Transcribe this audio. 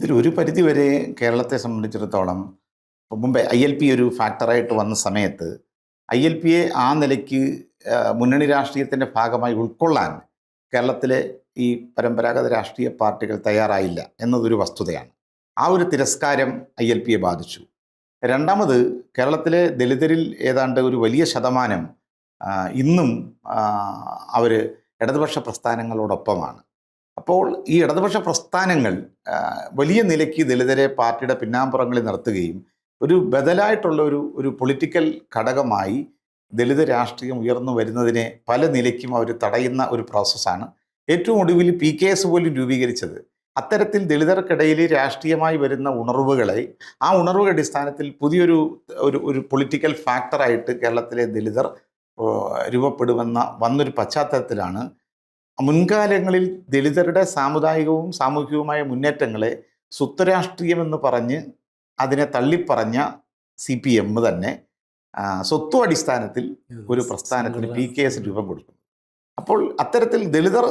ഇതിലൊരു പരിധിവരെ കേരളത്തെ സംബന്ധിച്ചിടത്തോളം മുമ്പേ ILP ഒരു ഫാക്ടറായിട്ട് വന്ന സമയത്ത് ILPയെ ആ നിലയ്ക്ക് മുന്നണി രാഷ്ട്രീയത്തിൻ്റെ ഭാഗമായി ഉൾക്കൊള്ളാൻ കേരളത്തിലെ ഈ പരമ്പരാഗത രാഷ്ട്രീയ പാർട്ടികൾ തയ്യാറായില്ല എന്നതൊരു വസ്തുതയാണ്. ആ ഒരു തിരസ്കാരം ILPയെ ബാധിച്ചു. രണ്ടാമത്, കേരളത്തിലെ ദലിതരിൽ ഏതാണ്ട് ഒരു വലിയ ശതമാനം ഇന്നും അവർ ഇടതുപക്ഷ പ്രസ്ഥാനങ്ങളോടൊപ്പമാണ്. അപ്പോൾ ഈ ഇടതുപക്ഷ പ്രസ്ഥാനങ്ങൾ വലിയ നിലയ്ക്ക് ദലിതരെ പാർട്ടിയുടെ പിന്നാമ്പുറങ്ങളിൽ നിർത്തുകയും ഒരു ബദലായിട്ടുള്ള ഒരു പൊളിറ്റിക്കൽ ഘടകമായി ദലിത് രാഷ്ട്രീയം ഉയർന്നു വരുന്നതിനെ പല നിലയ്ക്കും അവർ തടയുന്ന ഒരു പ്രോസസ്സാണ് ഏറ്റവും ഒടുവിൽ PKS പോലും രൂപീകരിച്ചത്. അത്തരത്തിൽ ദലിതർക്കിടയിൽ രാഷ്ട്രീയമായി വരുന്ന ഉണർവുകളെ ആ ഉണർവുകളുടെ അടിസ്ഥാനത്തിൽ പുതിയൊരു ഒരു പൊളിറ്റിക്കൽ ഫാക്ടറായിട്ട് കേരളത്തിലെ ദലിതർ രൂപപ്പെടുമെന്ന വന്നൊരു പശ്ചാത്തലത്തിലാണ് മുൻകാലങ്ങളിൽ ദലിതരുടെ സാമുദായികവും സാമൂഹികവുമായ മുന്നേറ്റങ്ങളെ സ്വത്വരാഷ്ട്രീയമെന്ന് പറഞ്ഞ് അതിനെ തള്ളിപ്പറഞ്ഞ CPM തന്നെ സ്വത്വ അടിസ്ഥാനത്തിൽ ഒരു പ്രസ്ഥാനത്തിന് PKS രൂപം കൊടുക്കുന്നു. അപ്പോൾ അത്തരത്തിൽ ദലിതർ